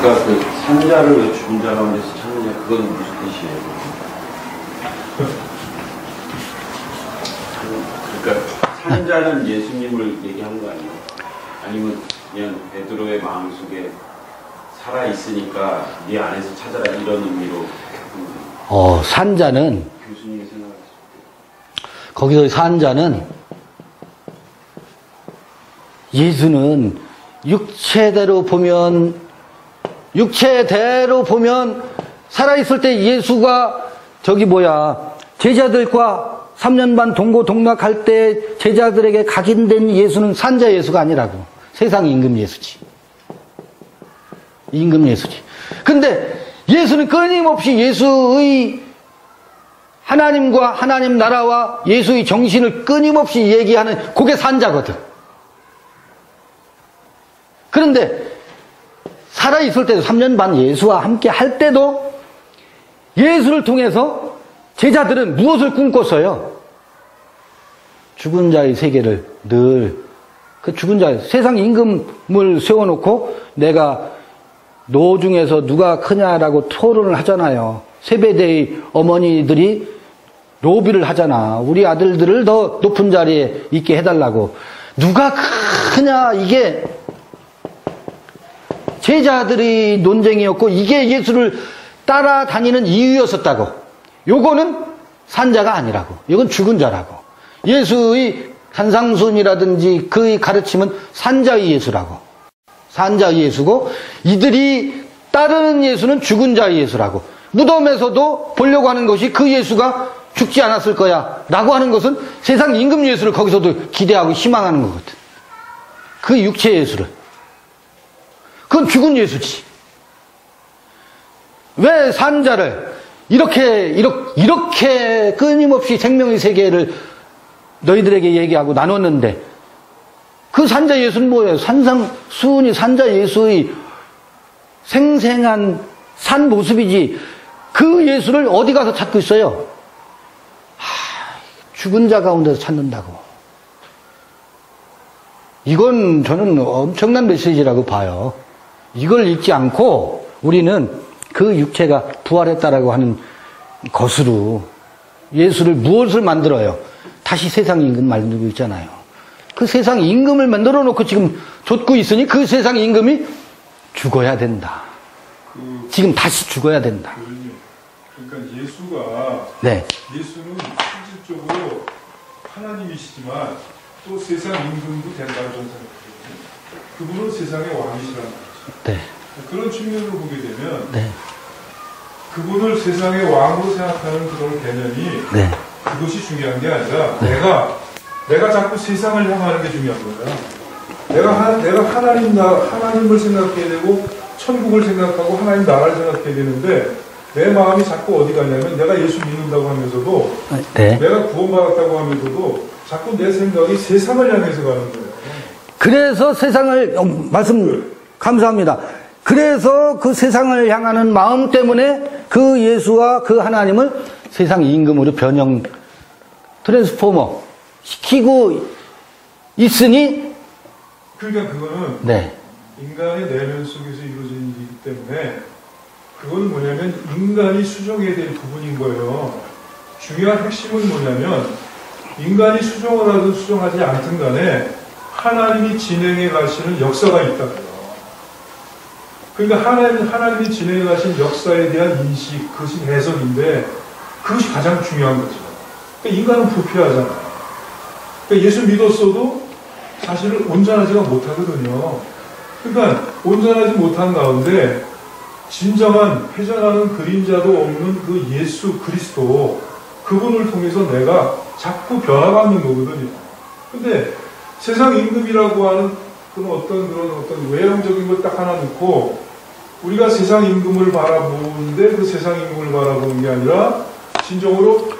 그러니까 그 산자를 왜 죽은 자 가운데서 찾느냐, 그건 무슨 뜻이에요? 그러니까 산자는 예수님을 얘기하는 거 아니에요? 아니면 그냥 베드로의 마음속에 살아있으니까 네 안에서 찾아라, 이런 의미로? 산자는, 교수님이 생각하실 때 거기서 산자는, 예수는 육체대로 보면 살아있을 때 예수가 제자들과 3년 반 동고동락할 때 제자들에게 각인된 예수는 산자 예수가 아니라고. 세상 임금 예수지. 임금 예수지. 근데 예수는 끊임없이 예수의 하나님과 하나님 나라와 예수의 정신을 끊임없이 얘기하는 그게 산자거든. 그런데 살아있을 때도 3년 반 예수와 함께 할 때도 예수를 통해서 제자들은 무엇을 꿈꿨어요? 죽은 자의 세계를 늘 그 죽은 자, 세상 임금을 세워놓고 내가 노 중에서 누가 크냐라고 토론을 하잖아요. 세베대의 어머니들이 로비를 하잖아. 우리 아들들을 더 높은 자리에 있게 해달라고. 누가 크냐, 이게 제자들의 논쟁이었고, 이게 예수를 따라다니는 이유였었다고. 요거는 산자가 아니라고. 이건 죽은 자라고. 예수의 산상순이라든지 그의 가르침은 산자의 예수라고. 산자의 예수고, 이들이 따르는 예수는 죽은 자의 예수라고. 무덤에서도 보려고 하는 것이 그 예수가 죽지 않았을 거야 라고 하는 것은 세상 임금 예수를 거기서도 기대하고 희망하는 거거든. 그 육체 예수를. 그건 죽은 예수지. 왜 산자를 이렇게 끊임없이 생명의 세계를 너희들에게 얘기하고 나눴는데, 그 산자 예수는 뭐예요? 산상수훈이 산자 예수의 생생한 산 모습이지. 그 예수를 어디 가서 찾고 있어요? 죽은 자 가운데서 찾는다고. 이건 저는 엄청난 메시지라고 봐요. 이걸 잊지 않고 우리는 그 육체가 부활했다라고 하는 것으로 예수를 무엇을 만들어요? 다시 세상 임금 만들고 있잖아요. 그 세상 임금을 만들어 놓고 지금 좇고 있으니 그 세상 임금이 죽어야 된다. 지금 다시 죽어야 된다. 그러니까 예수가, 네. 예수는 실질적으로 하나님이시지만 또 세상 임금도 된다고 저는 생각해요. 그분은 세상의 왕이시란 말이죠. 네. 그런 측면으로 보게 되면 네. 그분을 세상의 왕으로 생각하는 그런 개념이, 네. 그것이 중요한 게 아니라 내가 자꾸 세상을 향하는 게 중요한 거야. 내가 하나님을 생각해야 되고 천국을 생각하고 하나님 나라를 생각해야 되는데, 내 마음이 자꾸 어디 가냐면 내가 예수 믿는다고 하면서도, 네. 내가 구원받았다고 하면서도 자꾸 내 생각이 세상을 향해서 가는 거예요. 그래서 세상을, 말씀 감사합니다. 그래서 그 세상을 향하는 마음 때문에 그 예수와 그 하나님을 세상 임금으로 트랜스포머 시키고 있으니, 그러니까 그거는 네. 인간의 내면 속에서 이루어진 일이기 때문에, 그건 뭐냐면 인간이 수정해야 될 부분인 거예요. 중요한 핵심은 뭐냐면, 인간이 수정을 하든 수정하지 않든 간에 하나님이 진행해 가시는 역사가 있다고요. 그러니까 하나님이 진행해 가신 역사에 대한 인식, 그것이 해석인데, 그것이 가장 중요한 거죠. 그러니까 인간은 부패하잖아요. 그러니까 예수 믿었어도 사실은 온전하지가 못하거든요. 그러니까 온전하지 못한 가운데 진정한 회전하는 그림자도 없는 그 예수 그리스도, 그분을 통해서 내가 자꾸 변화받는 거거든요. 근데 세상 임금이라고 하는 그런 어떤 외형적인 걸 딱 하나 놓고 우리가 세상 임금을 바라보는데, 그 세상 임금을 바라보는 게 아니라 진정으로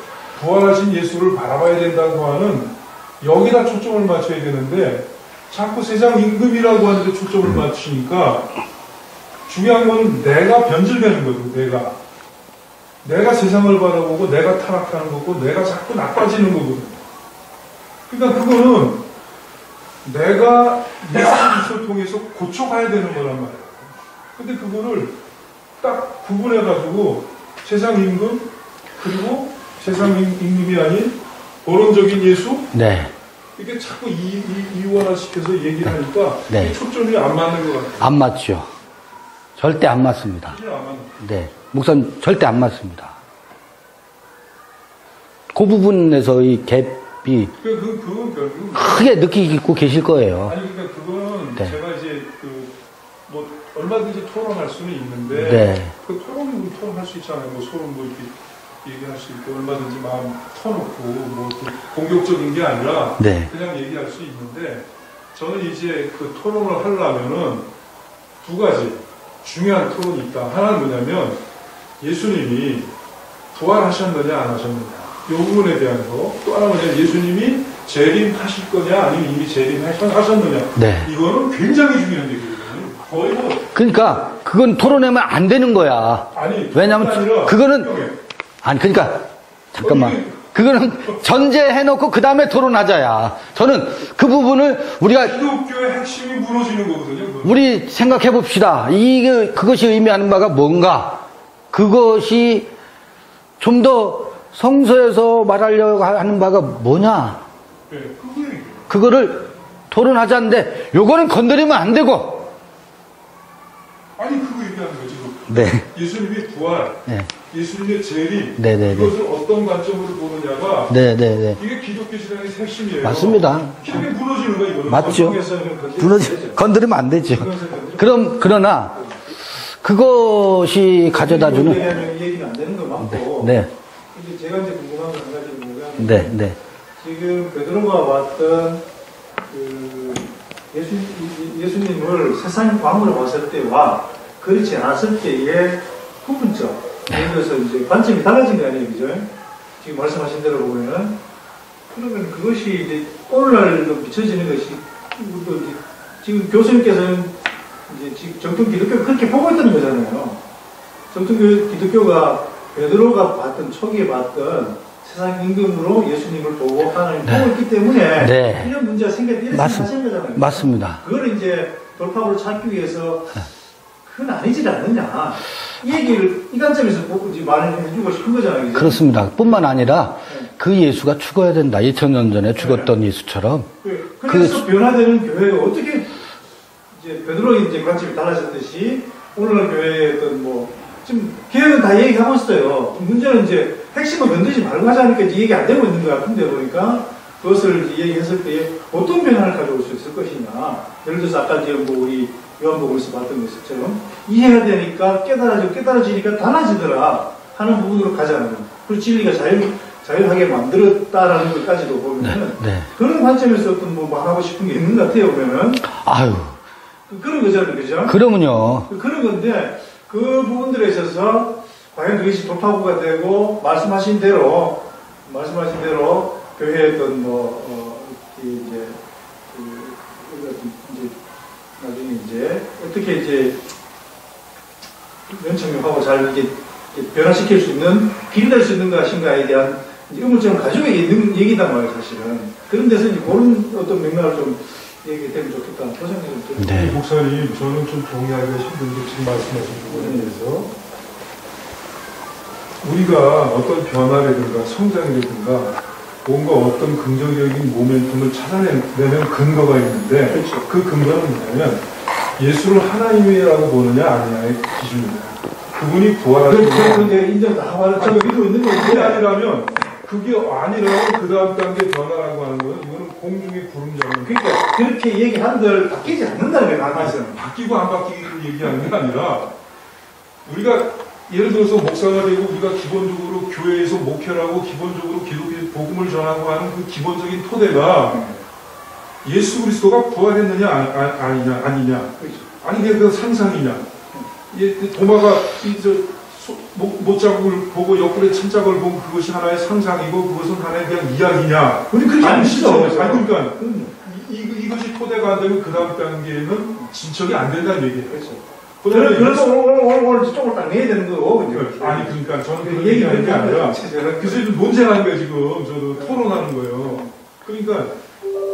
부활하신 예수를 바라봐야 된다고 하는, 여기다 초점을 맞춰야 되는데 자꾸 세상 임금이라고 하는데 초점을 맞추니까 중요한 건 내가 변질되는 거고, 내가 세상을 바라보고 내가 타락하는 거고, 내가 자꾸 나빠지는 거거든요. 그러니까 그거는 내가 예수 그리스도를 통해서 고쳐가야 되는 거란 말이에요. 근데 그거를 딱 구분해가지고 세상 임금 그리고 세상 임금이 아닌 본원적인 예수 네. 이게 자꾸 이원화시켜서 얘기를 하니까 네. 이게 초점이 안 맞는 것 같아요. 안 맞죠. 절대 안 맞습니다. 이게 안 맞는 네. 목사님 절대 안 맞습니다. 그 부분에서의 갭이 그건 결국 크게 느끼고 계실 거예요. 아니 그러니까 그건 네. 제가 이제 뭐 얼마든지 토론할 수는 있는데 네. 그 토론할 수 있잖아요. 뭐 서로 뭐 이렇게 얘기할 수 있고 얼마든지 마음 터놓고 뭐 공격적인 게 아니라 네. 그냥 얘기할 수 있는데 저는 이제 그 토론을 하려면은 두 가지 중요한 토론이 있다. 하나는 뭐냐면 예수님이 부활하셨느냐 안 하셨느냐 이 부분에 대한 거. 또 하나는 뭐냐면 예수님이 재림하실 거냐 아니면 이미 재림하셨느냐. 네. 이거는 굉장히 중요한 얘기거든요. 거의 뭐 그러니까 그건 토론하면 안 되는 거야. 아니 왜냐면 그거는 아니 그러니까 잠깐만. 그거는 전제해놓고 그 다음에 토론하자야. 저는 그 부분을 우리가 기독교의 핵심이 무너지는 거거든요. 그건. 우리 생각해 봅시다. 이게 그것이 의미하는 바가 뭔가? 그것이 좀 더 성서에서 말하려고 하는 바가 뭐냐? 네, 그거예요. 그거를 토론하자는데 요거는 건드리면 안 되고. 아니 그거 얘기하는 거지. 네. 예수님의 부활, 네. 예수님의 재림, 네네네. 이것을 어떤 관점으로 보느냐가 네네네. 이게 기독교 신앙의 핵심이에요. 맞습니다. 이게 무너지는 거야 이거는. 맞죠. 건드리면 안 되죠. 그러나 그것이 가져다주는 얘기는 안 되는 거 맞고. 네. 이제 제가 이제 궁금한 거 한 가지 뭐냐면 네. 네. 지금 베드로가 왔던 그 예수님을 세상 광으로 봤을 때와 그렇지 않았을 때의 부분적 예를 들어서 이제 관점이 달라진 거 아니에요, 그죠? 지금 말씀하신 대로 보면은 그러면 그것이 이제 오늘날로 비춰지는 것이 또 이제 지금 교수님께서는 이제 지금 정통 기독교 그렇게 보고 있다는 거잖아요. 정통 기독교가 베드로가 봤던 초기에 봤던 세상 임금으로 예수님을 보고 하나님 보고 있기 때문에 네. 이런 문제가 생겼다 이렇게 하시는 거잖아요. 맞습니다. 그걸 이제 돌파구를 찾기 위해서 그건 아니지 않느냐 이 얘기를 이 관점에서 보고 이제 말을 해주고 싶은 거잖아요. 그죠? 그렇습니다. 뿐만 아니라 그 예수가 죽어야 된다. 2000년 전에 죽었던 예수처럼. 그래서 변화되는 교회가 어떻게 이제 베드로의 이제 관점이 달라졌듯이 오늘날 교회의 어떤 뭐 지금 교회는 다 얘기하고 있어요. 문제는 이제 핵심을 건드지 말고 하자니까 이제 얘기 안 되고 있는 것 같은데 보니까 그것을 이제 얘기했을 때 어떤 변화를 가져올 수 있을 것이냐. 예를 들어서 아까 지금 뭐 우리 요한복음에서 봤던 것처럼 이해가 되니까 깨달아지니까 달라지더라 하는 부분으로 가자는 그리고 진리가 자유하게 만들었다라는 것까지도 보면은 네. 그런 관점에서 어떤 뭐 말하고 싶은 게 있는 것 같아요 보면은 아유. 그런 거잖아요, 그죠? 그러면요. 그런 건데 그 부분들에 있어서 과연 그것이 돌파구가 되고 말씀하신 대로 교회의 어떤 이제 나중에 이제 어떻게 이제 면청용하고 잘 이렇게 변화시킬 수 있는 길이 될 수 있는 것인가에 대한 의문점을 가지고 있는 얘기단 말이에요, 사실은. 그런 데서 이제 그런 어떤 맥락을 좀 얘기되면 좋겠다. 그런 생각이 좀 들어요. 네. 목사님, 저는 좀 동의하기가 힘든데 지금 말씀하신 부분에 대해서 우리가 어떤 변화라든가 성장이라든가 뭔가 어떤 긍정적인 모멘텀을 찾아내는 근거가 있는데 그렇죠. 그 근거는 뭐냐면 예수를 하나님이라고 보느냐 아니냐의 기준입니다. 그분이 부활하신 그런데 인정 다 말을 믿고 있는 그게 건데 아니라면 그게 아니라면 그 다음 단계 변화라고 하는 거는 이거는 공중의 구름자는 그러니까 그렇게 얘기한들 바뀌지 않는다는 거예요, 가만히서는. 바뀌고 안 바뀌기를 얘기하는 게 아니라 우리가 예를 들어서 목사가 되고 우리가 기본적으로 교회에서 목회를 하고 기본적으로 기독교 복음을 전하고 하는 그 기본적인 토대가 예수 그리스도가 부활했느냐 아니냐 아니 그게 상상이냐 도마가 못자국을 보고 옆구리에 천자국을 보고 그것이 하나의 상상이고 그것은 하나에 대한 이야기냐 우리 그렇게 안 아니죠. 믿어. 그러니까 이것이 토대가 안 되면 그 다음 단계에는 진척이 안 된다는 얘기예요. 그렇죠. 그래서 오늘 쪽을 딱 내야 되는 거고. 이제. 아니, 그러니까 저는 그런 얘기 얘기하는 게 아니라, 그래서 그래서 좀 논쟁하는 거예요, 지금. 저도 토론하는 거예요. 그러니까,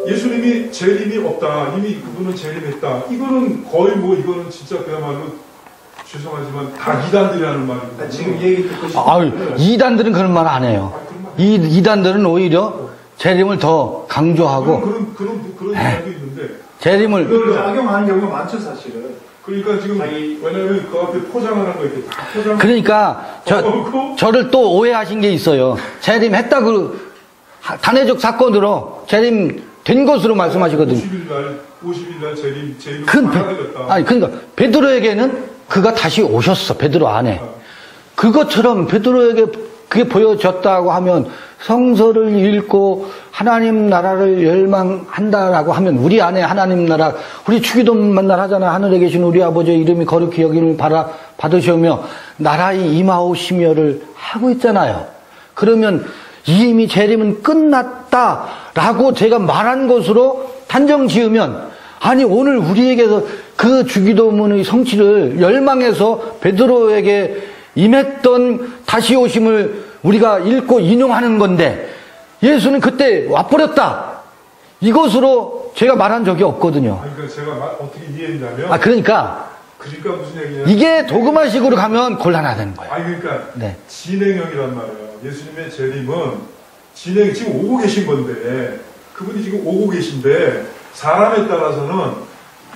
예수님이 재림이 없다. 이미 그분은 재림했다. 이거는 거의 뭐, 이거는 진짜 그야말로 죄송하지만 다 이단들이 하는 말입니다. 지금 얘기 듣고 싶은 아유, 이단들은 그런 말 안 해요. 이단들은 오히려 재림을 더 강조하고 그런 이야기도 있는데 재림을 그걸 악용하는 경우가 많죠, 사실은. 그러니까 지금 왜냐면 그 앞에 포장하는 거 이렇게 다 포장. 그러니까 저를 또 오해하신 게 있어요. 재림했다고 단회적 사건으로 재림된 것으로 말씀하시거든요. 50일 날 재림 아니 그러니까 베드로에게는 그가 다시 오셨어. 베드로 안에. 그것처럼 베드로에게 그게 보여졌다고 하면 성서를 읽고 하나님 나라를 열망한다라고 하면 우리 안에 하나님 나라, 우리 주기도문 맨날 하잖아. 하늘에 계신 우리 아버지의 이름이 거룩히 여김을 받으시오며 나라의 임하오시며를 하고 있잖아요. 그러면 이미 재림은 끝났다라고 제가 말한 것으로 단정 지으면 아니 오늘 우리에게서 그 주기도문의 성취를 열망해서 베드로에게 임했던 다시 오심을 우리가 읽고 인용하는 건데 예수는 그때 와버렸다. 이것으로 제가 말한 적이 없거든요. 그러니까 제가 어떻게 이해했냐면 그러니까 무슨 얘기냐면 이게 도그마식으로 가면 곤란하다는 거예요. 그러니까 네. 진행형이란 말이에요. 예수님의 재림은 지금 오고 계신 건데 그분이 지금 오고 계신데 사람에 따라서는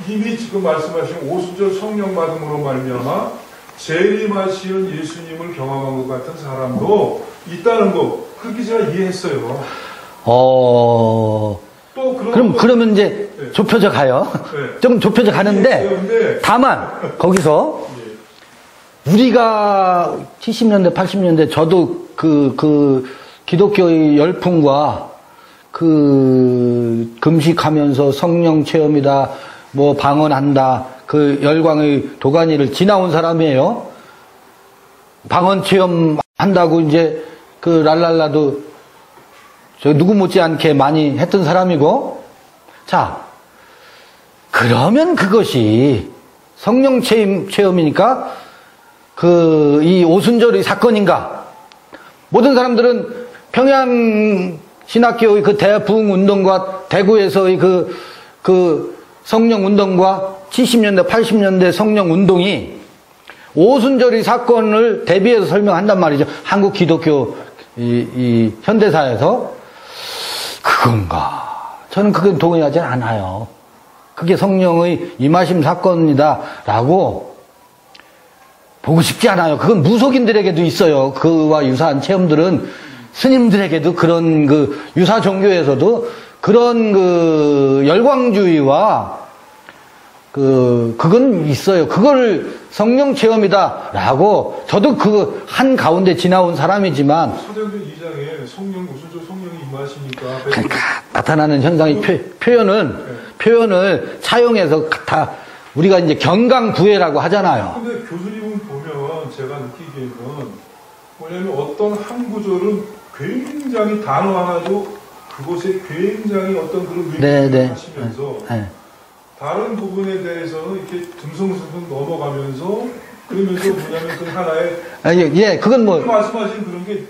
이미 지금 말씀하신 오순절 성령 받음으로 말미암아 재림하시는 예수님을 경험한 것 같은 사람도 있다는 거 그렇게 제가 이해했어요. 또 그러면 이제 네. 좁혀져 가요. 네. 좀 좁혀져 가는데 다만 거기서 우리가 70년대 80년대 저도 그 기독교의 열풍과 그 금식하면서 성령 체험이다 뭐 방언한다 그 열광의 도가니를 지나온 사람이에요. 방언 체험 한다고 이제 그 랄랄라도 저 누구 못지않게 많이 했던 사람이고, 자 그러면 그것이 성령 체험이니까 그 이 오순절의 사건인가? 모든 사람들은 평양 신학교의 그 대부흥 운동과 대구에서의 그 성령 운동과 70년대, 80년대 성령 운동이 오순절의 사건을 대비해서 설명한단 말이죠. 한국 기독교 이 현대사에서 그건가? 저는 그건 동의하지 않아요. 그게 성령의 임하심 사건이다라고 보고 싶지 않아요. 그건 무속인들에게도 있어요. 그와 유사한 체험들은 스님들에게도 그런 그 유사 종교에서도 그런 그 열광주의와 그건 있어요. 그걸 성령 체험이다라고 저도 그 한 가운데 지나온 사람이지만 사도행전 2장에 오순절 성령이 임하시니까 그러니까 나타나는 현상의 표현을 차용해서 다 우리가 이제 경강부회라고 하잖아요. 근데 교수님은 보면 제가 느끼기에는 뭐냐면 어떤 한 구절은 굉장히 단어 하나도 그것에 굉장히 어떤 그런 의미를 하시면서 다른 부분에 대해서는 이렇게 듬성듬성 넘어가면서 그러면서 뭐냐면 그 하나의 그건 뭐 말씀하신 그런 게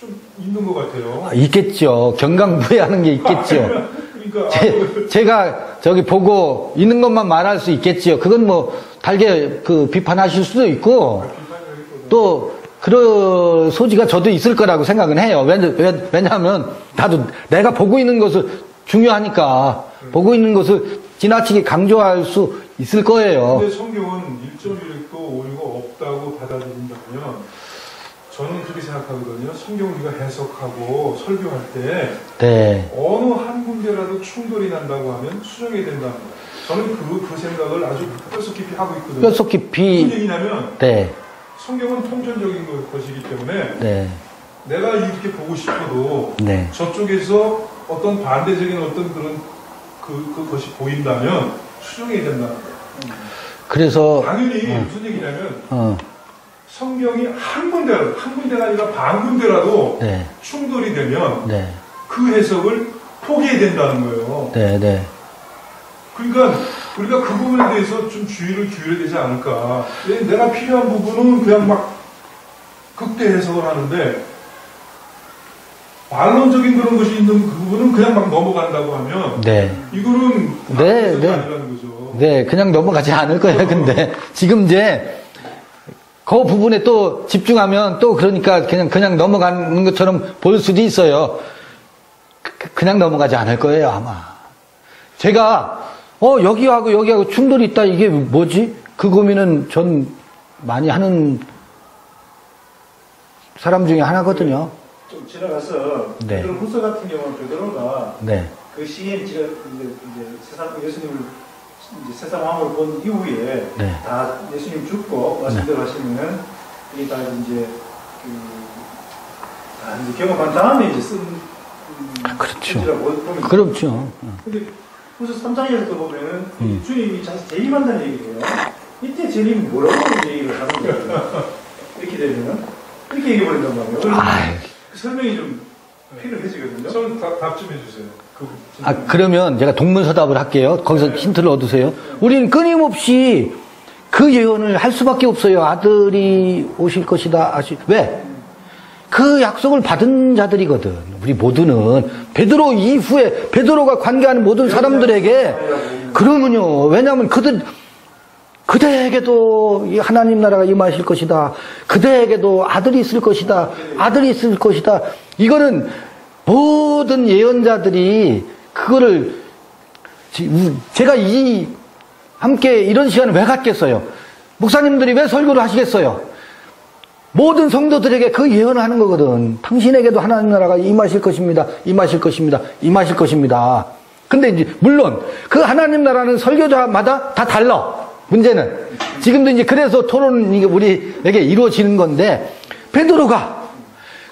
좀 있는 것 같아요. 있겠죠. 경강부회 하는 게 있겠죠. 그러니까 제가 저기 보고 있는 것만 말할 수 있겠지요. 그건 뭐 달게 그 비판하실 수도 있고 또 그런 소지가 저도 있을 거라고 생각은 해요. 왜냐하면 나도 내가 보고 있는 것을 중요하니까 보고 있는 것을 지나치게 강조할 수 있을 거예요. 근데 성경은 1.1도 오류가 없다고 받아들인다면 저는 그렇게 생각하거든요. 성경 우리가 해석하고 설교할 때 어느 한 군데라도 충돌이 난다고 하면 수정해야 된다는 거예요. 저는 그 생각을 아주 뼛속 깊이 하고 있거든요. 뼛속 깊이. 무슨 얘기냐면 성경은 통전적인 것이기 때문에 내가 이렇게 보고 싶어도 저쪽에서 어떤 반대적인 어떤 그런 그것이 보인다면 수정해야 된다는 거예요. 그래서 당연히 무슨 얘기냐면 성경이 한 군데가 아니라 반 군데라도 충돌이 되면 그 해석을 포기해야 된다는 거예요. 그러니까 우리가 그 부분에 대해서 좀 주의를 기울여야 되지 않을까. 내가 필요한 부분은 그냥 막 극대 해석을 하는데 반론적인 그런 것이 있는 그 부분은 그냥 막 넘어간다고 하면 이거는 아니라는 거죠. 그냥 넘어가지 않을 거예요. 근데 지금 이제 그 부분에 또 집중하면 또 그러니까 그냥 넘어가는 것처럼 보일 수도 있어요. 그냥 넘어가지 않을 거예요, 아마. 제가, 여기하고 충돌이 있다, 이게 뭐지? 그 고민은 전 많이 하는 사람 중에 하나거든요. 좀 지나가서 네. 베드로 후서 같은 경우는 베드로가 네. 그 시에 제가 이제 세상 예수님을 이제 세상 왕으로 본 이후에 네. 다 예수님 죽고 말씀대로 하시면은 이게 다 이제 다 이제 경험한 다음에 이제 쓴 그렇죠. 편지라고 보면 그렇죠. 근데 후서 3장에서도 보면은 주님이 재림한다는 얘기예요. 이때 재림은 뭐라고 얘기를 하는 거예요. 이렇게 되면은 이렇게 얘기해 버린단 말이에요. 그 설명이 좀 필요해지거든요. 좀 답 좀 해주세요. 그러면 제가 동문서답을 할게요. 거기서 힌트를 얻으세요. 우리는 끊임없이 그 예언을 할 수밖에 없어요. 아들이 오실 것이다. 왜? 그 약속을 받은 자들이거든. 우리 모두는 베드로 이후에 베드로가 관계하는 모든 사람들에게 그러면요. 왜냐하면 그대에게도 이 하나님 나라가 임하실 것이다. 그대에게도 아들이 있을 것이다. 아들이 있을 것이다. 이거는 모든 예언자들이 그거를 제가 함께 이런 시간을 왜 갖겠어요? 목사님들이 왜 설교를 하시겠어요? 모든 성도들에게 그 예언을 하는 거거든. 당신에게도 하나님 나라가 임하실 것입니다. 임하실 것입니다. 임하실 것입니다. 근데 이제 물론 그 하나님 나라는 설교자마다 다 달라. 문제는 지금도 이제 그래서 토론이 우리에게 이루어지는 건데 베드로가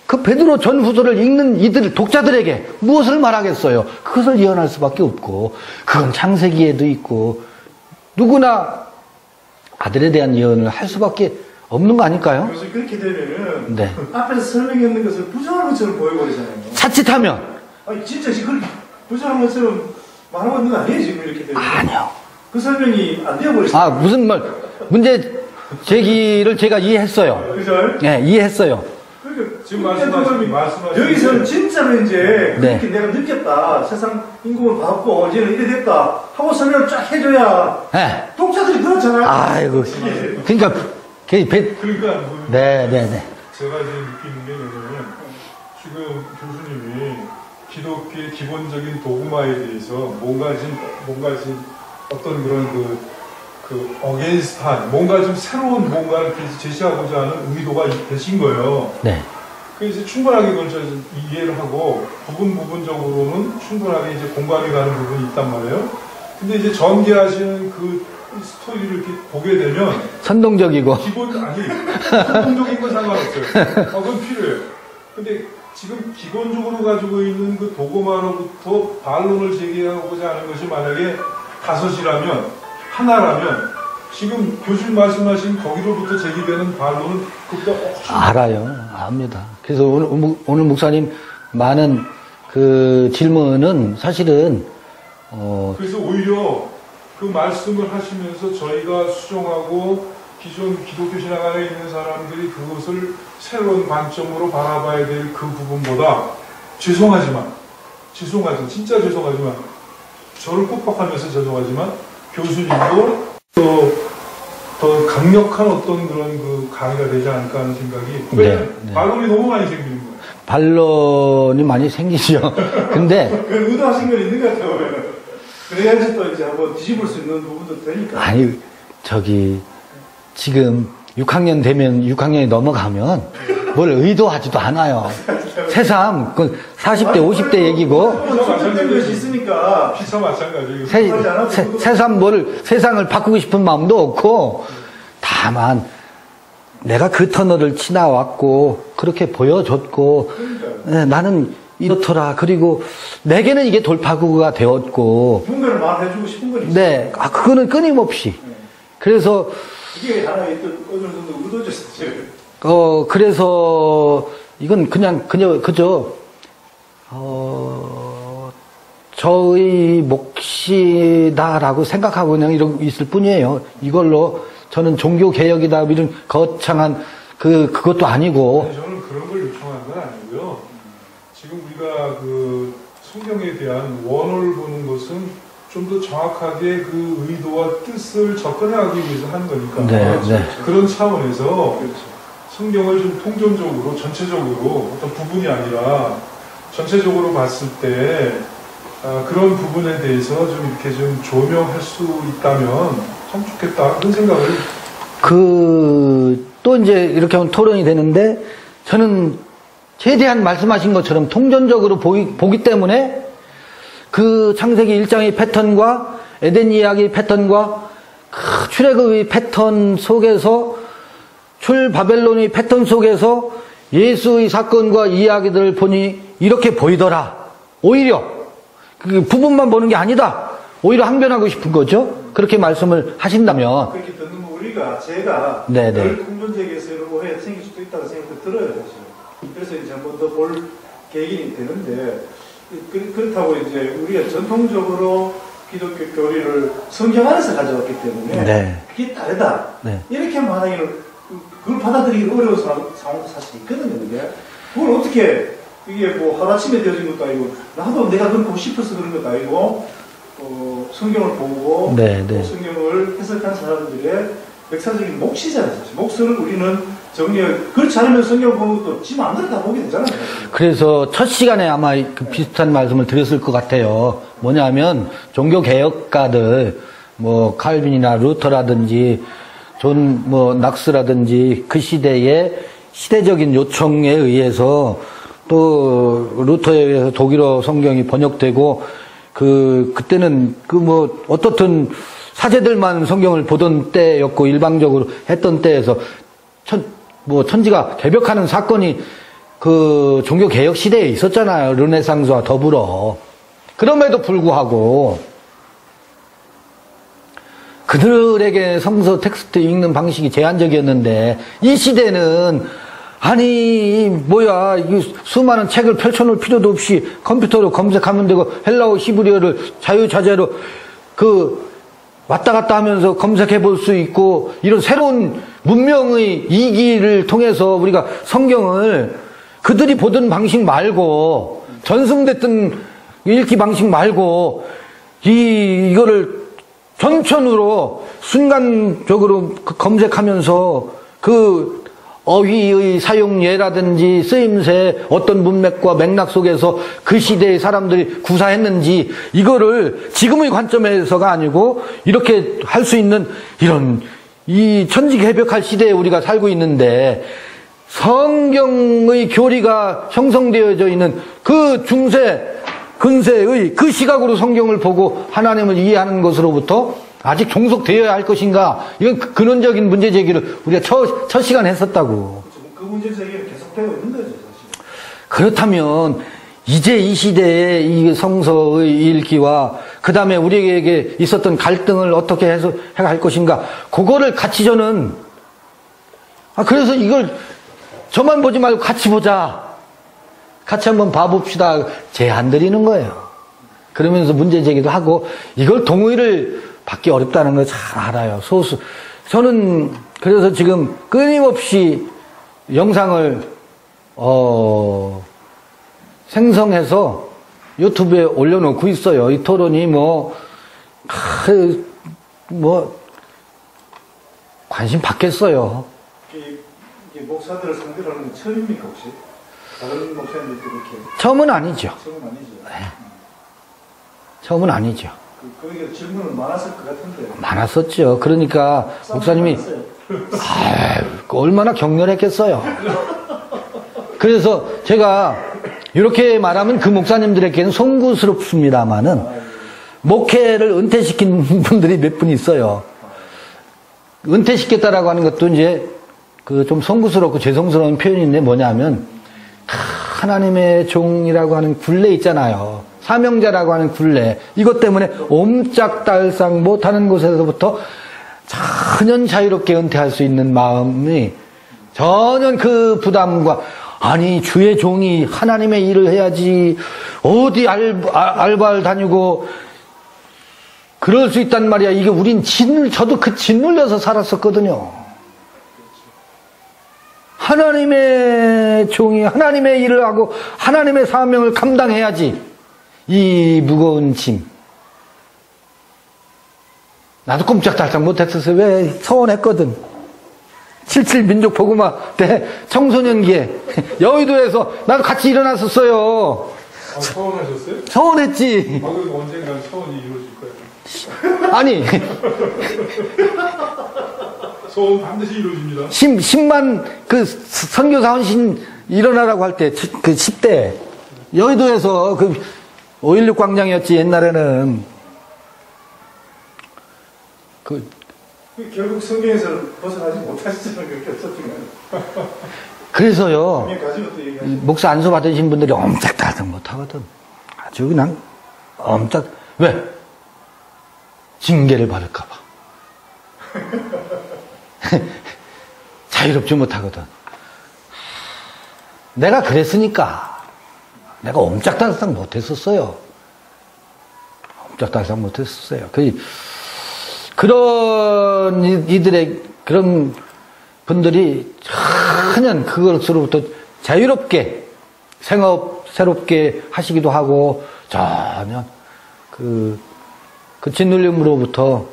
그 베드로 전후서를 읽는 이들 독자들에게 무엇을 말하겠어요? 그것을 예언할 수밖에 없고 그건 창세기에도 있고 누구나 아들에 대한 예언을 할 수밖에 없는 거 아닐까요? 그래서 그렇게 되면은 네. 앞에서 설명했는 것을 부정하는 것처럼 보여버리잖아요. 자칫하면 아니 진짜 지금 그렇게 부정하는 것처럼 말하고 있는 거 아니에요 지금 이렇게 되면? 아니요. 그 설명이 안 되어버렸어요. 무슨 문제 제기를 제가 이해했어요. 그죠? 네, 이해했어요. 그러니까 지금 말씀하신 여기서는 진짜로 이제 네. 그렇게 내가 느꼈다. 세상 인공을 받고 이제는 이래 됐다 하고 설명을 쫙 해줘야 네. 독자들이 그렇잖아요. 아이고. 그러니까 그러니까 네. 제가 지금 느끼는 게 뭐냐면 지금 교수님이 기독교의 기본적인 도구마에 대해서 뭔가 지금 어떤 그런 그 어게인스트한 뭔가 좀 새로운 뭔가를 제시하고자 하는 의도가 되신 거예요. 네. 그래서 충분하게 그걸 이해를 하고 부분적으로는 충분하게 이제 공감이 가는 부분이 있단 말이에요. 근데 이제 전개하시는 그 스토리를 이렇게 보게 되면 선동적이고 기본적인 건 상관없어요. 그건 필요해요. 근데 지금 기본적으로 가지고 있는 그 도구마로부터 반론을 제기하고자 하는 것이 만약에 5이라면 하나라면 지금 교수님 말씀하신 거기로부터 제기되는 반론은 그보다 알아요. 압니다. 그래서 오늘 목사님 많은 그 질문은 사실은 그래서 오히려 그 말씀을 하시면서 저희가 수정하고 기존 기독교 신앙 안에 있는 사람들이 그것을 새로운 관점으로 바라봐야 될 그 부분보다 진짜 죄송하지만 저를 핍박하면서 죄송하지만 교수님도 더 강력한 어떤 그런 그 강의가 되지 않을까 하는 생각이 왜 반론이 너무 많이 생기는 거예요. 반론이 많이 생기죠. 근데 그 의도하신 건 있는 것 같아요. 그래야지 또 이제 한번 뒤집을 수 있는 부분도 되니까. 아니 지금 6학년 되면 6학년이 넘어가면 뭘 의도하지도 않아요. 새삼 40대 50대 얘기고 선택된 것이 있으니까 피차 마찬가지고 새삼 세상을 바꾸고 싶은 마음도 없고 다만 내가 그 터널을 지나왔고 그렇게 보여줬고 나는 이렇더라. 그리고 내게는 이게 돌파구가 되었고 뭔가를 말해주고 싶은 거니까. 네, 그거는 끊임없이. 그래서 이게 하나의 또 어느 정도 의도졌어요. 그래서 이건 그저 저의 몫이다라고 생각하고 그냥 이러고 있을 뿐이에요. 이걸로 저는 종교 개혁이다 이런 거창한 그것도 아니고. 아니, 저는 그런 걸 요청한 건 아니고요. 지금 우리가 그 성경에 대한 원어를 보는 것은 좀 더 정확하게 그 의도와 뜻을 접근하기 위해서 하는 거니까. 네, 네. 그런 차원에서 성경을 좀 통전적으로, 전체적으로 어떤 부분이 아니라 전체적으로 봤을 때 그런 부분에 대해서 좀 이렇게 좀 조명할 수 있다면 참 좋겠다. 그런 생각을. 또 이제 이렇게 하면 토론이 되는데, 저는 최대한 말씀하신 것처럼 통전적으로 보기 때문에 그 창세기 1장의 패턴과 에덴 이야기 패턴과 그 출애굽의 패턴 속에서, 출바벨론의 패턴 속에서 예수의 사건과 이야기들을 보니 이렇게 보이더라. 오히려 그 부분만 보는 게 아니다. 오히려 항변하고 싶은 거죠. 그렇게 말씀을 하신다면. 그렇게 듣는 거 제가 네네. 늘 공존적에서 오해가 생길 수도 있다고 생각도 들어요, 사실. 그래서 이제 한 번 더 볼 계획이 되는데, 그렇다고 이제 우리가 전통적으로 기독교 교리를 성경 안에서 가져왔기 때문에 네. 그게 다르다. 네. 이렇게 말하기는 그걸 받아들이기 어려운 상황도 사실 있거든요. 근데 그걸 어떻게, 이게 뭐 하루아침에 되어진 것도 아니고, 나도 내가 그걸 보고 싶어서 그런 것도 아니고, 성경을 보고 네, 네. 성경을 해석한 사람들의 역사적인 몫이잖아요. 사실. 몫을 우리는 그렇지 않으면 성경 보는 것도 지 마음대로 다 보게 되잖아요. 그래서 첫 시간에 아마 그 비슷한 말씀을 드렸을 것 같아요. 뭐냐면 종교개혁가들, 뭐 칼빈이나 루터라든지 존 낙스라든지 그 시대의 시대적인 요청에 의해서, 또 루터에 의해서 독일어 성경이 번역되고, 그때는 어떻든 사제들만 성경을 보던 때였고, 일방적으로 했던 때에서 천지가 개벽하는 사건이 그 종교개혁 시대에 있었잖아요. 르네상스와 더불어. 그럼에도 불구하고 그들에게 성서 텍스트 읽는 방식이 제한적이었는데, 이 시대는 이 수많은 책을 펼쳐놓을 필요도 없이 컴퓨터로 검색하면 되고, 헬라어 히브리어를 자유자재로 왔다 갔다 하면서 검색해 볼 수 있고, 이런 새로운 문명의 이기를 통해서 우리가 성경을 그들이 보던 방식 말고, 전승됐던 읽기 방식 말고, 이거를 전천후로 순간적으로 검색하면서 그 어휘의 사용 예라든지 쓰임새, 어떤 문맥과 맥락 속에서 그 시대의 사람들이 구사했는지, 이거를 지금의 관점에서가 아니고 이렇게 할 수 있는 이 천지개벽할 시대에 우리가 살고 있는데, 성경의 교리가 형성되어져 있는 그 근세의 그 시각으로 성경을 보고 하나님을 이해하는 것으로부터 아직 종속되어야 할 것인가? 이건 근원적인 문제 제기를 우리가 첫 시간에 했었다고. 그 문제 제기는 계속되고 있는 거죠, 사실. 그렇다면 이제 이 시대에 이 성서의 읽기와 그 다음에 우리에게 있었던 갈등을 어떻게 해할 것인가? 그거를 같이 저는 그래서 이걸 저만 보지 말고 같이 보자. 같이 한번 봐봅시다. 제안 드리는 거예요. 그러면서 문제 제기도 하고, 이걸 동의를 받기 어렵다는 걸 잘 알아요. 저는 그래서 지금 끊임없이 영상을 생성해서 유튜브에 올려놓고 있어요. 이 토론이 관심 받겠어요. 이게 목사들을 상대로 하는 건 처음입니까, 혹시? 다른 목사님들도 이렇게? 처음은 아니죠. 처음은 아니죠. 네. 처음은 아니죠. 거기에 질문은 많았을 것 같은데. 많았었죠. 그러니까 목사님이 얼마나 격렬했겠어요. 그래서 제가 이렇게 말하면 그 목사님들에게는 송구스럽습니다만은, 목회를 은퇴시킨 분들이 몇 분 있어요. 은퇴시켰다라고 하는 것도 이제 좀 송구스럽고 죄송스러운 표현인데, 뭐냐면 하나님의 종이라고 하는 굴레 있잖아요. 사명자라고 하는 굴레. 이것 때문에 옴짝달싹 못하는 곳에서부터 전혀 자유롭게 은퇴할 수 있는 마음이, 전혀 그 부담과, 주의 종이 하나님의 일을 해야지 어디 알바를 다니고 그럴 수 있단 말이야. 이게 저도 그 짓눌려서 살았었거든요. 하나님의 종이 하나님의 일을 하고 하나님의 사명을 감당해야지. 이 무거운 짐. 나도 꼼짝달싹 못했었어요. 왜? 서운했거든. 77 민족 복음화 때 청소년기에 여의도에서 나도 같이 일어났었어요. 아, 서운하셨어요? 서운했지. 그래도 언젠간 서운이 이루어질 거예요. 아니, 소원 반드시 이루어집니다. 10만 그 선교사 헌신 일어나라고 할 때, 그 10대, 여의도에서 그 5.16 광장이었지, 옛날에는. 결국 성경에서 벗어나지 못하시잖아요. 그렇게 어쨌든. 그래서요, 가지고 또 얘기하시죠. 목사 안수 받으신 분들이 엄짝달싹 못하거든. 아주 그냥 엄짝, 왜? 징계를 받을까봐. 자유롭지 못하거든. 내가 그랬으니까 내가 엄짝달싹 못했었어요. 엄짝달싹 못했었어요. 그런 이들의 그런 분들이 전혀 그것으로부터 자유롭게 생업 새롭게 하시기도 하고 전혀 그 짓눌림으로부터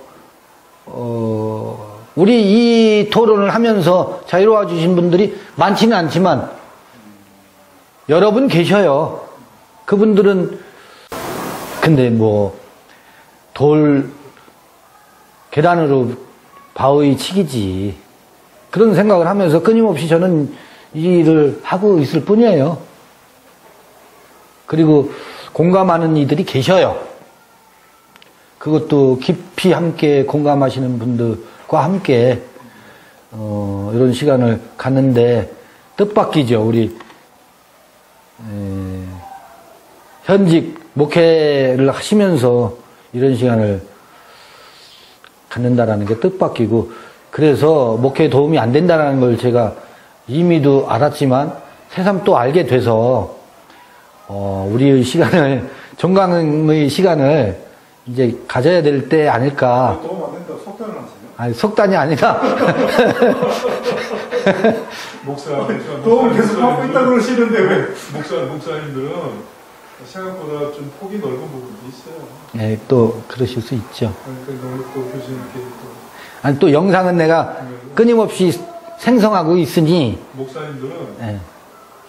우리 이 토론을 하면서 자유로워 주신 분들이 많지는 않지만 여러분 계셔요. 그분들은 근데 돌 계단으로 바위 치기지 그런 생각을 하면서 끊임없이 저는 이 일을 하고 있을 뿐이에요. 그리고 공감하는 이들이 계셔요. 그것도 깊이 함께 공감하시는 분들과 함께 이런 시간을 갖는데 뜻밖이죠. 우리 현직 목회를 하시면서 이런 시간을 갖는다라는 게 뜻밖이고 그래서 목회에 도움이 안 된다는 걸 제가 이미도 알았지만 새삼 또 알게 돼서 우리의 시간을 종강의 시간을 이제 가져야 될 때 아닐까. 도움 안 된다고 속단을 하세요? 아니 속단이 아니라 도움 계속 하고 있다고 그러시는데 왜? 목사님들은 생각보다 좀 폭이 넓은 부분도 있어요. 네, 또 그러실 수 있죠. 그러니까 또 교수님께 또 아니 또 영상은 내가 끊임없이 생성하고 있으니 목사님들은 네.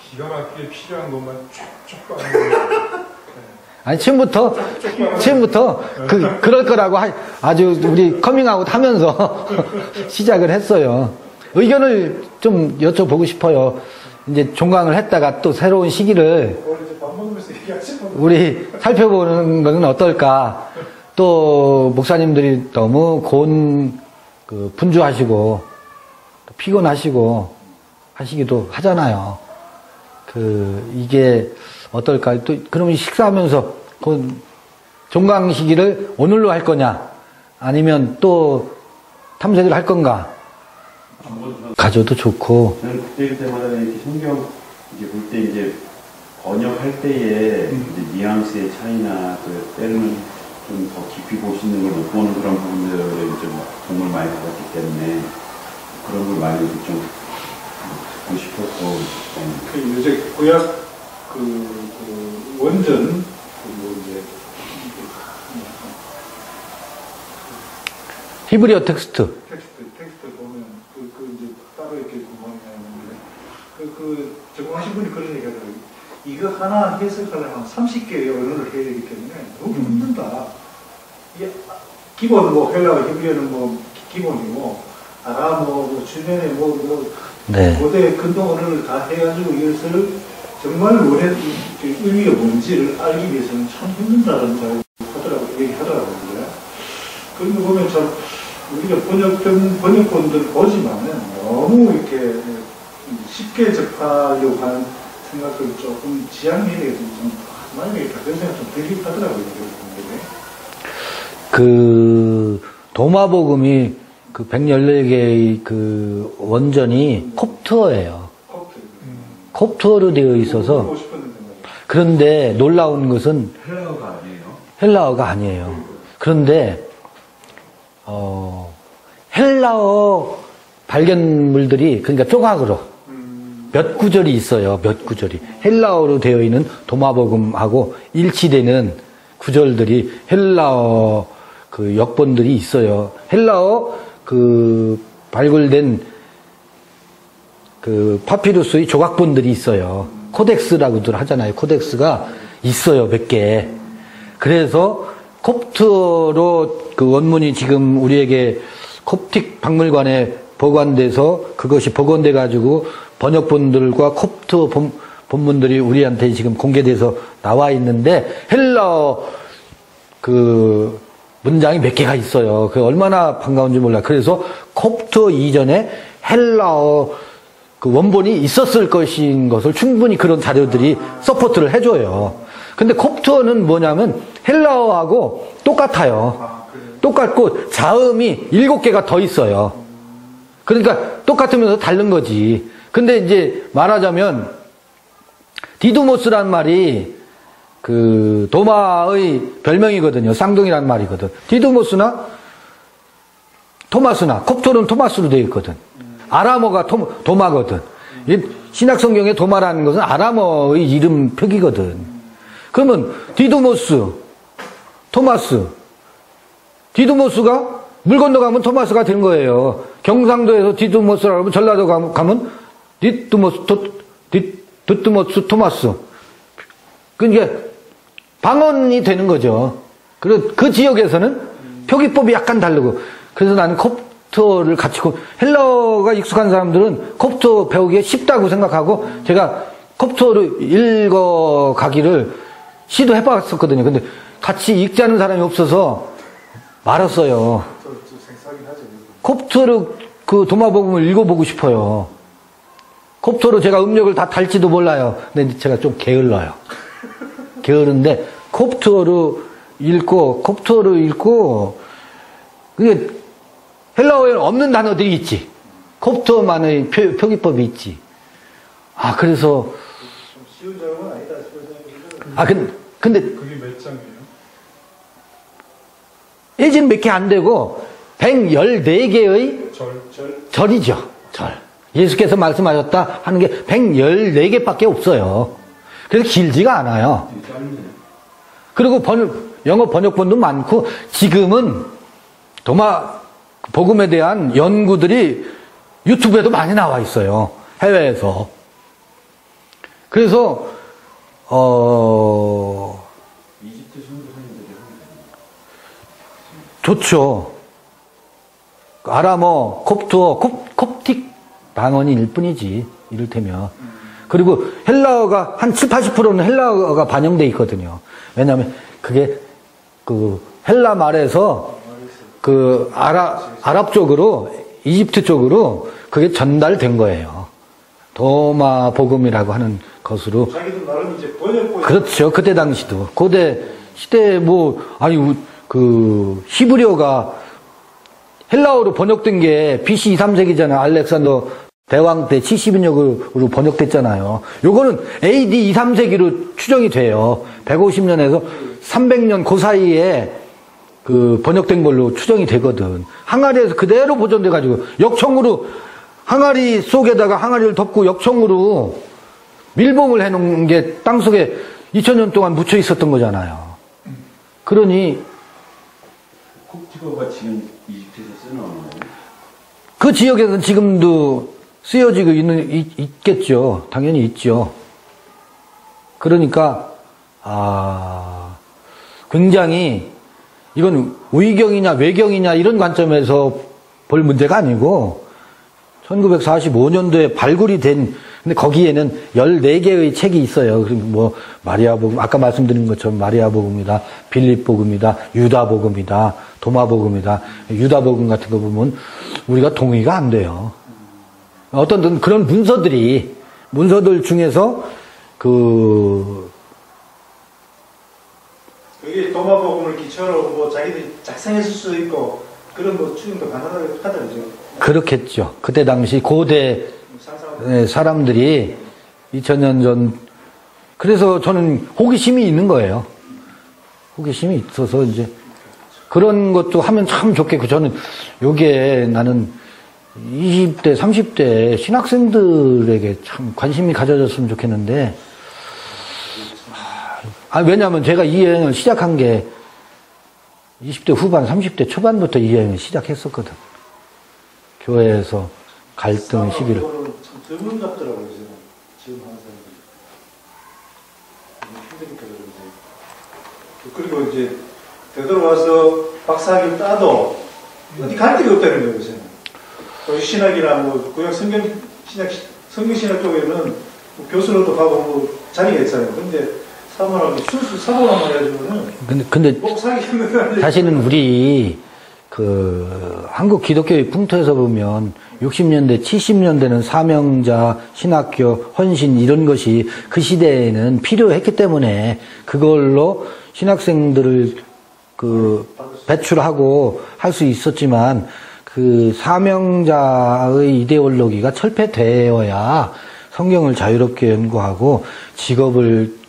기가 막히게 필요한 것만 쫙쫙 빠는 아니 처음부터 그럴 거라고 아주 우리 커밍아웃 하면서 시작을 했어요. 의견을 좀 여쭤보고 싶어요. 이제 종강을 했다가 또 새로운 시기를 우리 살펴보는 것은 어떨까. 또 목사님들이 너무 분주하시고 또 피곤하시고 하시기도 하잖아요. 이게 어떨까. 또 그러면 식사하면서 종강 시기를 오늘로 할 거냐 아니면 또 탐색을 할 건가 가져도 좋고. 저는 그때마다 이렇게 성경 이제 볼 때 이제 번역할 때에 이제 뉘앙스의 차이나 때로는 좀 더 깊이 보시는 걸 못 보는 그런 부분들에 좀 도움을 많이 받았기 때문에 그런 걸 많이 좀 듣고 싶었고. 요새 구약 원전 히브리어 텍스트 보면 이제 따로 이렇게 공부하는데 제공하신 분이 그런 얘기하더라고요. 이거 하나 해석하려면 30개의 언어를 해야 되기 때문에 너무 힘든다. 이게 기본 헬라어 히브리어는 기본이고 아라 주변에 네. 고대 근동 언어를 다 해가지고 이것을 정말 의미가 뭔지를 알기 위해서는 참 힘든다는 얘기하더라고요. 그런 거 보면 참 우리가 번역본들 보지만은 너무 이렇게 쉽게 접하려고 하는 생각을 조금 지양해야 되겠죠. 만약에 그런 생각 좀 들긴 하더라고요. 도마복음이 114개의 원전이 콥트어예요. 콥트어로 되어 있어서 그런데 놀라운 것은 헬라어가 아니에요. 그런데 헬라어 발견물들이 그러니까 조각으로 몇 구절이 있어요. 몇 구절이 헬라어로 되어 있는 도마복음하고 일치되는 구절들이 헬라어 그 역본들이 있어요. 헬라어 그 발굴된 그 파피루스의 조각본들이 있어요. 코덱스라고들 하잖아요. 코덱스가 있어요. 몇 개. 그래서 콥트로 그 원문이 지금 우리에게 콥틱 박물관에 보관돼서 그것이 복원돼 가지고 번역본들과 콥트 본문들이 우리한테 지금 공개돼서 나와 있는데 헬라어 그 문장이 몇 개가 있어요. 그 얼마나 반가운지 몰라. 그래서 콥트 이전에 헬라어 그 원본이 있었을 것인 것을 충분히 그런 자료들이 서포트를 해줘요. 근데 콥트어는 뭐냐면 헬라어하고 똑같아요. 똑같고 자음이 7개가 더 있어요. 그러니까 똑같으면서 다른 거지. 근데 이제 말하자면 디두모스란 말이 그 도마의 별명이거든요. 쌍둥이란 말이거든. 디두모스나 토마스나 콥토는 토마스로 되어 있거든. 아람어가 도마거든. 신약성경에 도마라는 것은 아람어의 이름 표기거든. 그러면 디두모스, 토마스, 디두모스가 물 건너가면 토마스가 된 거예요. 경상도에서 디두모스라고 하면 전라도 가면 디두모스 토마스. 그러니까 방언이 되는 거죠. 그리고 그 지역에서는 표기법이 약간 다르고. 그래서 나는 콥트어를 같이 헬라어가 익숙한 사람들은 콥트어 배우기에 쉽다고 생각하고 제가 콥트어를 읽어가기를 시도해봤었거든요. 근데 같이 읽지 않은 사람이 없어서 말았어요. 콥트어를 그 도마복음을 읽어보고 싶어요. 콥트어로 제가 음력을 다 달지도 몰라요. 근데 제가 좀 게을러요. 게으른데 콥트어로 읽고 그게 헬라어에는 없는 단어들이 있지. 콥트어만의 표기법이 있지. 아 그래서 좀 쉬운 작업은 아니다 싶어서. 아 근데 그게 몇 장이에요? 예전 몇 개 안 되고 114개의 절이죠. 절. 예수께서 말씀하셨다 하는 게 114개밖에 없어요. 그래서 길지가 않아요. 그리고 영어 번역본도 많고 지금은 도마 복음에 대한 연구들이 유튜브에도 많이 나와 있어요. 해외에서. 그래서 이집트 선교사님들이 좋죠. 아람어, 콥트어, 콥틱 방언일 뿐이지. 이를테면. 그리고 헬라어가 한 70~80%는 헬라어가 반영돼 있거든요. 왜냐하면 그게 그 헬라 말에서 그 아랍 쪽으로 이집트 쪽으로 그게 전달된 거예요. 도마 복음이라고 하는 것으로. 자기들 나름 이제 번역본. 그렇죠. 그때 당시도 고대 시대 그 히브리어가 헬라어로 번역된 게 BC 2, 3세기잖아요. 알렉산더 대왕 때 70인역으로 번역됐잖아요. 요거는 AD 2, 3세기로 추정이 돼요. 150년에서 300년 그 사이에 그 번역된 걸로 추정이 되거든. 항아리에서 그대로 보존돼가지고 역청으로 항아리 속에다가 항아리를 덮고 역청으로 밀봉을 해놓은 게 땅속에 2000년 동안 묻혀 있었던 거잖아요. 그러니 콥트어가 지금 이집트에서 쓰는 언어예요? 그 지역에서는 지금도 쓰여지고 있겠죠. 당연히 있죠. 그러니까 굉장히 이건 의경이냐 외경이냐 이런 관점에서 볼 문제가 아니고 1945년도에 발굴이 된 근데 거기에는 14개의 책이 있어요. 뭐 마리아복음 아까 말씀드린 것처럼 마리아복음이다, 빌립복음이다, 유다복음이다, 도마복음이다. 유다복음 같은 거 보면 우리가 동의가 안 돼요. 어떤 그런 문서들 중에서 그게 도마복음을 기초로 뭐 자기들이 작성했을 수도 있고 그런 뭐 추정도 가능하다 그죠. 그렇겠죠. 그때 당시 고대 사람들이 2000년 전 그래서 저는 호기심이 있는 거예요. 호기심이 있어서 이제 그런 것도 하면 참 좋겠고 저는 요게 나는 20대, 30대 신학생들에게 참 관심이 가져졌으면 좋겠는데 왜냐하면 제가 이 여행을 시작한 게 20대 후반, 30대 초반부터 이해를 시작했었거든. 교회에서 갈등 시기를. 참 드문 잡더라고요, 지금 하는 사람들이. 힘드니까 그러는데. 그리고 이제, 되돌아와서 박사학위를 따도 어디 갈 데가 없다는 거예요, 요새는. 도시신학이나 뭐, 구약 성경신학 쪽에는 뭐 교수로도 가고 뭐 자리가 있잖아요. 근데 사모하고 사모하고 해가지고는. 근데 목 사기 사실은 우리 한국 기독교의 풍토에서 보면 60년대, 70년대는 사명자, 신학교, 헌신 이런 것이 그 시대에는 필요했기 때문에 그걸로 신학생들을 배출하고 할 수 있었지만 그 사명자의 이데올로기가 철폐되어야 성경을 자유롭게 연구하고 직업을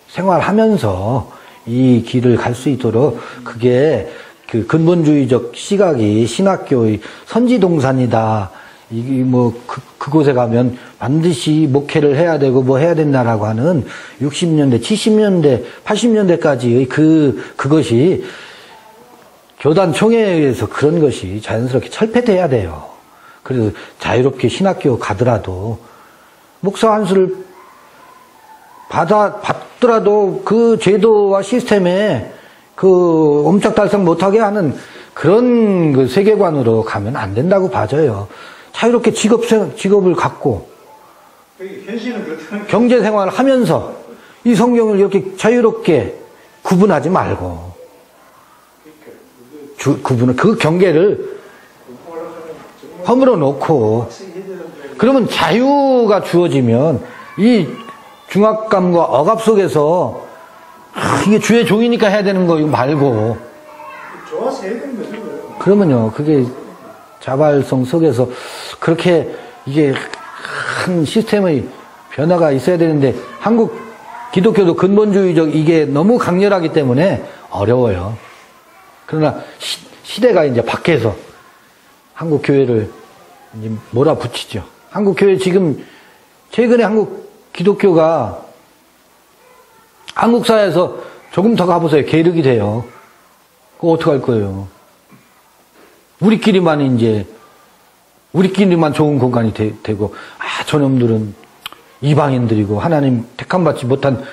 생활하면서 이 길을 갈 수 있도록 그게 그 근본주의적 시각이 신학교의 선지동산이다. 이게 그곳에 가면 반드시 목회를 해야 되고 뭐 해야 된다라고 하는 60년대, 70년대, 80년대까지의 그것이 교단 총회에 의해서 그런 것이 자연스럽게 철폐돼야 돼요. 그래서 자유롭게 신학교 가더라도 목사 한수를 받더라도 그 제도와 시스템에 옴짝달싹 못하게 하는 그런 세계관으로 가면 안 된다고 봐져요. 자유롭게 직업을 갖고 경제 생활을 하면서 이 성경을 이렇게 자유롭게 구분하지 말고 그 경계를 허물어 놓고 그러면 자유가 주어지면 이 중압감과 억압 속에서 이게 주의 종이니까 해야 되는 거 이거 말고 좋아서 해야 되는 거죠. 그러면요 그게 자발성 속에서 그렇게 이게 큰 시스템의 변화가 있어야 되는데 한국 기독교도 근본주의적 이게 너무 강렬하기 때문에 어려워요. 그러나 시대가 이제 밖에서 한국 교회를 이제 몰아붙이죠. 한국 교회 지금 최근에 한국 기독교가 한국 사회에서 조금 더 가보세요. 계륵이 돼요. 그거 어떡할 거예요? 우리끼리만 좋은 공간이 되고, 저놈들은 이방인들이고, 하나님 택함받지 못한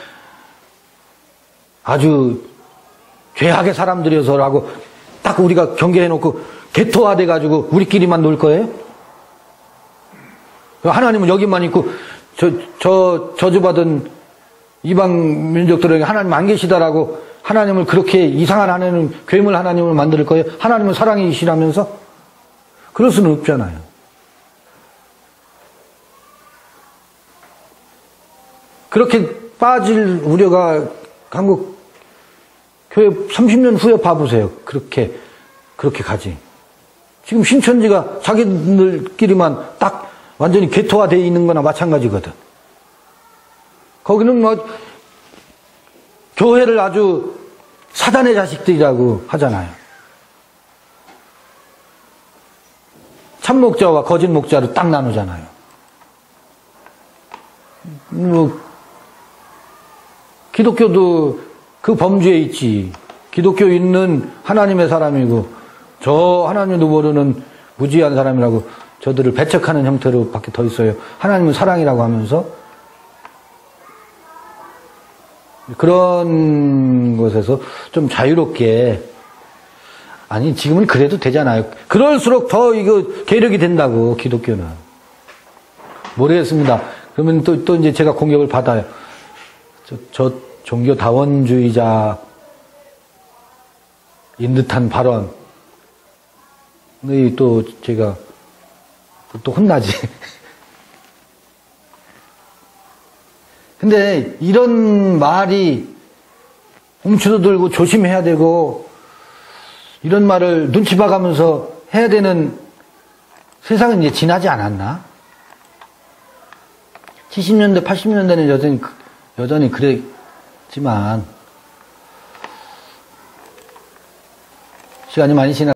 아주 죄악의 사람들이어서라고 딱 우리가 경계해놓고 개토화돼가지고 우리끼리만 놀 거예요? 하나님은 여기만 있고, 저주받은 이방 민족들에게 하나님 안 계시다라고 하나님을 그렇게 이상한 하나님, 괴물 하나님을 만들 거예요? 하나님은 사랑이시라면서? 그럴 수는 없잖아요. 그렇게 빠질 우려가 한국 교회 30년 후에 봐보세요. 그렇게 가지. 지금 신천지가 자기들끼리만 딱 완전히 개토화되어 있는 거나 마찬가지거든. 거기는 교회를 아주 사단의 자식들이라고 하잖아요. 참 목자와 거짓 목자로 딱 나누잖아요. 기독교도 그 범주에 있지. 기독교 있는 하나님의 사람이고, 저 하나님도 모르는 무지한 사람이라고 저들을 배척하는 형태로 밖에 더 있어요. 하나님은 사랑이라고 하면서 그런 것에서 좀 자유롭게 지금은 그래도 되잖아요. 그럴수록 더 계력이 된다고 기독교는. 모르겠습니다. 그러면 또 이제 제가 공격을 받아요. 저 종교 다원주의자인 듯한 발언. 또 제가 또 혼나지. 근데 이런 말이 뭉치도 들고 조심해야 되고 이런 말을 눈치 봐가면서 해야 되는 세상은 이제 지나지 않았나? 70년대, 80년대는 여전히 그랬지만 시간이 많이 지나